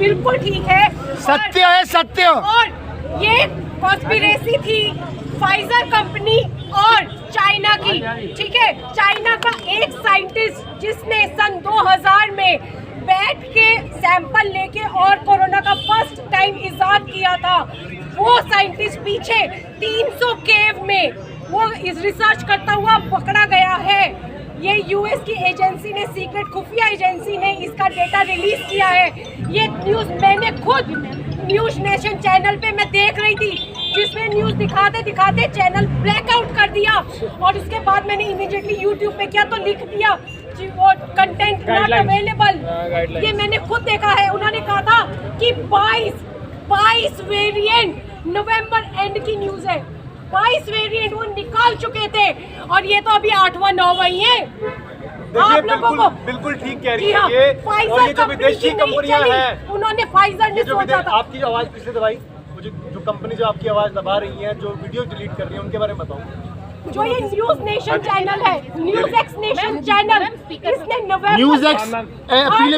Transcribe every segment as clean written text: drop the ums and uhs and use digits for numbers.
बिल्कुल ठीक है, सत्य है सत्य। और ये कॉन्स्पिरेसी थी फाइजर कंपनी और चाइना की, ठीक है। चाइना का एक साइंटिस्ट जिसने सन 2000 में बैठ के सैंपल लेके और कोरोना का फर्स्ट टाइम इजाद किया था, वो साइंटिस्ट पीछे 300 केव में वो इस रिसर्च करता हुआ पकड़ा गया है। ये यूएस की एजेंसी ने, सीक्रेट खुफिया एजेंसी ने इसका डेटा रिलीज किया है। ये न्यूज़ मैंने खुद न्यूज़ नेशन चैनल पे मैं देख रही थी, जिसमें न्यूज़ दिखाते दिखाते चैनल ब्लैकआउट कर दिया, और उसके बाद मैंने इमीडिएटली यूट्यूब पे किया तो लिख दिया वो कंटेंट नॉट अवेलेबल। ये मैंने खुद देखा है। उन्होंने कहा था कि 22 वेरिएंट नवंबर एंड की न्यूज़ है, 22 वेरिएंट वो निकाल चुके थे, और ये तो अभी 8वां 9वां ही है। आप लोगों को बिल्कुल ठीक कह रही है हाँ, ये। और ये जो विदेशी कंपनियां हैं, उन्होंने फाइजर ने सोचा था। आपकी आवाज किसने दबाई? मुझे जो कंपनी जो आपकी आवाज दबा रही है, जो वीडियो डिलीट कर रही है, उनके बारे में बताओ। जो ये न्यूज़ नेशन चैनल है, न्यूज़ एक्स नेशन चैनल, इसने नवंबर न्यूज़ एक्स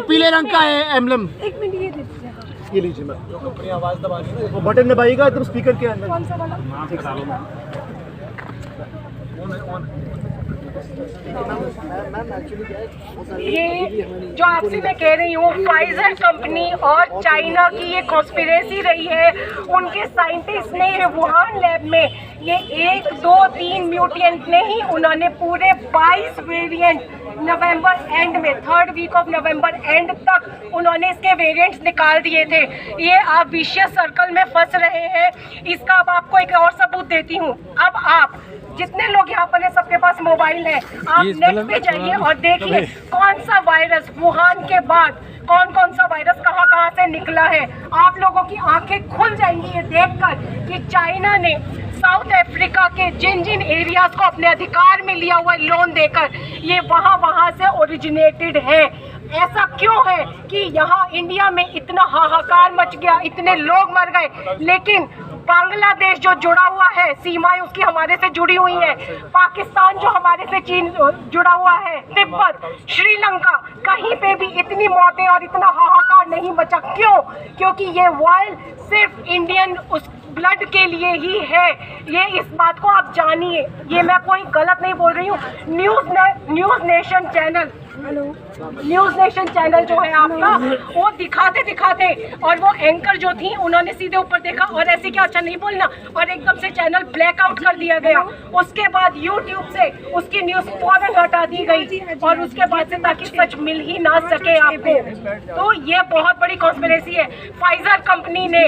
पीले रंग का है एम्बलम। एक मिनट ये दीजिए। ये लीजिए मैम, जो कंपनी आवाज दबा रही है वो बटन दबाइएगा एकदम स्पीकर के अंदर। कौन सा वाला? ये जो आपसे मैं कह रही हूँ, फाइजर कंपनी और चाइना की ये कॉन्स्पिरेसी रही है। उनके साइंटिस्ट ने वुहान लैब में ये 1 2 3 म्यूटेंट नहीं, उन्होंने पूरे 22 वेरिएंट नवंबर एंड में, 3rd week of November and तक उन्होंने इसके वेरिएंट्स निकाल दिए थे। ये आप विशियस सर्कल में फंस रहे हैं। इसका अब आपको एक और सबूत देती हूँ। अब आप जितने लोग यहाँ पर हैं, सबके पास मोबाइल है, आप नेट पे जाइए और देखिए कौन सा वायरस वुहान के बाद कौन कौन सा वायरस कहाँ कहाँ से निकला है। आप लोगों की आंखें खुल जाएंगी ये देखकर कि चाइना ने साउथ अफ्रीका के जिन जिन एरियाज को अपने अधिकार में लिया हुआ लोन देकर, ये वहाँ से ओरिजिनेटेड है। ऐसा क्यों है कि यहाँ इंडिया में इतना हाहाकार मच गया, इतने लोग मर गए, लेकिन बांग्लादेश जो जुड़ा हुआ है, सीमाएं उसकी हमारे से जुड़ी हुई है, पाकिस्तान जो हमारे से चीन जुड़ा हुआ है, तिब्बत, श्रीलंका, कहीं पे भी इतनी मौतें और इतना हाहाकार नहीं बचा। क्यों? क्योंकि ये वर्ल्ड सिर्फ इंडियन उस ब्लड के लिए ही है। ये इस बात को आप जानिए, ये मैं कोई गलत नहीं बोल रही हूँ। News nation channel, news nation channel जो है आपका, वो दिखाते दिखाते, और वो एंकर जो थी उन्होंने सीधे ऊपर देखा और ऐसे क्या अच्छा नहीं बोलना, और एकदम से चैनल ब्लैकआउट कर दिया गया। उसके बाद यूट्यूब से उसकी न्यूज़ फौरन हटा दी गई, और उसके बाद से ताकि सच मिल ही ना सके आपको। तो ये बहुत बड़ी कॉन्स्पिरेसी है। फाइजर कंपनी ने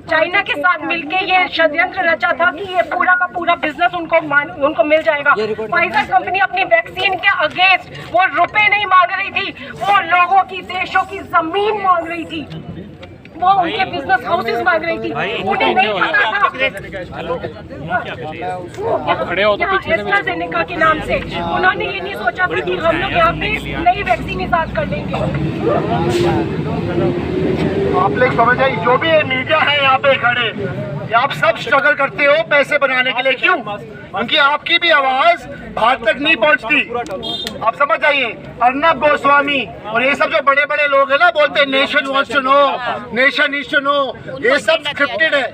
चाइना के साथ मिलकर ये षड्यंत्र रचा था कि ये पूरा का पूरा बिजनेस उनको मिल जाएगा। फाइजर कंपनी अपनी वैक्सीन के अगेंस्ट वो रुपए नहीं मांग रही थी, वो लोगों की, देशों की जमीन मांग रही थी, वो उनके बिजनेस हाउसेस मांग रही थी। उन्हें नहीं पता था एस्ट्राजेनेका के नाम से, उन्होंने ये नहीं सोचा था कि हम लोग यहाँ पे नई वैक्सीन इजाद कर लेंगे। आप लोग समझ आइए, जो भी मीडिया है यहाँ पे खड़े, आप सब स्ट्रगल करते हो पैसे बनाने के लिए। क्यों? क्योंकि आपकी भी आवाज भारत तक नहीं पहुंचती। आप समझ जाइए, अर्नब गोस्वामी और ये सब जो बड़े बड़े लोग हैं ना, बोलते हैं nation wants to know, nation needs to know, ये सब स्क्रिप्टेड है,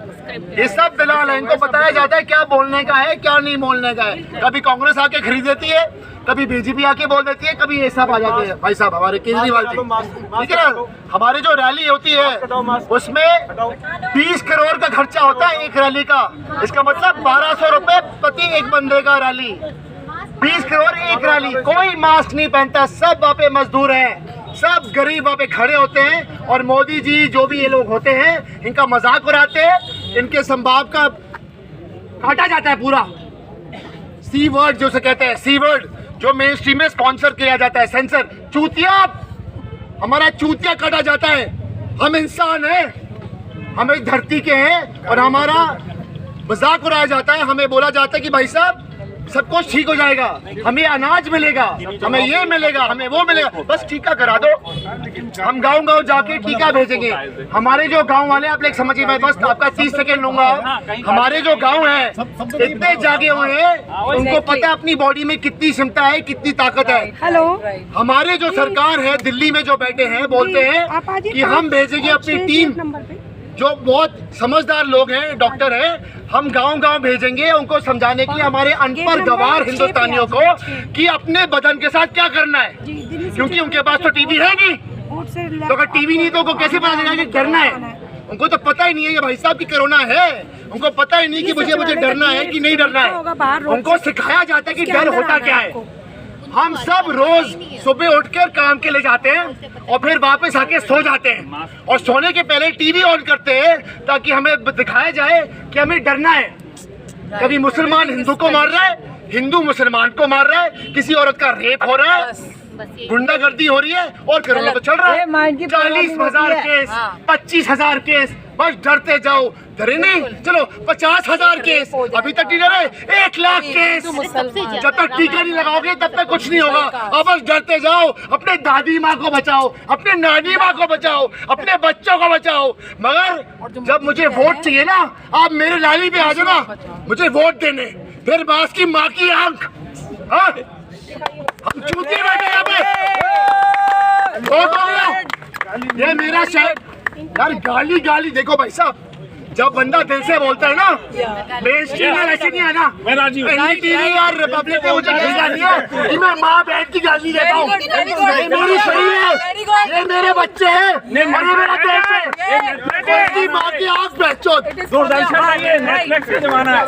ये सब दलाल है। इनको बताया जाता है क्या बोलने का है, क्या नहीं बोलने का है। कभी कांग्रेस आके खरीद देती है, कभी बीजेपी आके बोल देती है, कभी ये सब आ जाते हैं। भाई साहब, हमारे केजरीवाल जी, ठीक है ना, हमारी जो रैली होती है उसमें 20 करोड़ का खर्चा होता है एक रैली का। इसका मतलब 1200 रुपए प्रति एक बंदे का रैली, 20 करोड़ एक रैली। कोई मास्क नहीं पहनता, सब वहाँ पे मजदूर हैं, सब गरीब वहाँ पे खड़े होते हैं, और मोदी जी जो भी ये लोग होते हैं इनका मजाक उड़ाते हैं, इनके संभाव का काटा जाता है पूरा। सी वर्ड जो से कहते हैं, सी वर्ड जो मेन स्ट्रीम में स्पॉन्सर किया जाता है, सेंसर, चूतिया, हमारा चूतिया काटा जाता है। हम इंसान हैं, हम एक धरती के हैं, और हमारा मजाक उड़ाया जाता है। हमें बोला जाता है कि भाई साहब सब कुछ ठीक हो जाएगा, हमें अनाज मिलेगा, हमें ये मिलेगा, हमें वो मिलेगा, बस टीका करा दो। हम गांव-गांव जाके टीका भेजेंगे। हमारे जो गांव वाले, आप लोग समझिए, मैं बस आपका 30 सेकंड लूंगा। हमारे जो गांव है इतने जागे हुए हैं, उनको पता है अपनी बॉडी में कितनी क्षमता है, कितनी ताकत है। हेलो, हमारे जो सरकार है दिल्ली में जो बैठे हैं, बोलते हैं कि हम भेजेंगे अपनी टीम, जो बहुत समझदार लोग हैं, डॉक्टर हैं, हम गांव-गांव भेजेंगे उनको समझाने के लिए, हमारे अनपढ़ गवार हिंदुस्तानियों को, कि अपने बदन के साथ क्या करना है, क्योंकि उनके पास तो टीवी है नहीं। तो अगर टीवी नहीं तो उनको कैसे पता चलेगा कि डरना है? उनको तो पता ही नहीं है कि भाई साहब की कोरोना है, उनको पता ही नहीं कि मुझे डरना है कि नहीं डरना है। उनको सिखाया जाता है कि डर होता क्या है। हम सब रोज सुबह उठकर काम के लिए जाते हैं और फिर वापस आके सो जाते हैं, और सोने के पहले टीवी ऑन करते हैं ताकि हमें दिखाया जाए कि हमें डरना है। कभी मुसलमान हिंदू को मार रहा है, हिंदू मुसलमान को मार रहा है, किसी औरत का रेप हो रहा है, गुंडागर्दी हो रही है, और कोरोना तो चल रहा है। 40,000 केस, 25,000 केस, बस डरते जाओ, डरे नहीं। चलो 50,000 केस, अभी तक नहीं डरे। 1 लाख केस, जब तक टीका नहीं लगाओगे तब तक कुछ नहीं होगा। अब बस डरते जाओ, अपने दादी माँ को बचाओ, अपने नानी माँ को बचाओ, अपने बच्चों को बचाओ। मगर जब मुझे वोट चाहिए ना, आप मेरे लाली पे आ जाओ ना, मुझे वोट देने, फिर बास की माँ की आंख। हाँ, हम चूती बैठे यहाँ पे। ये मेरा शहर यार, गाली गाली देखो भाई साहब, जब बंदा दिल से बोलता है ना, मेन में ऐसे नहीं है ना। टीवी और रिपब्लिक में मुझे भेजा नहीं है कि मैं माँ बहन की गाली देता हूँ। ये मेरी सही है, ये मेरे बच्चे हैं, ये मेरा देश है। माँ की आँख बहचोद, दूरदर्शन है, ये नेटफ्लिक्स का जमाना है।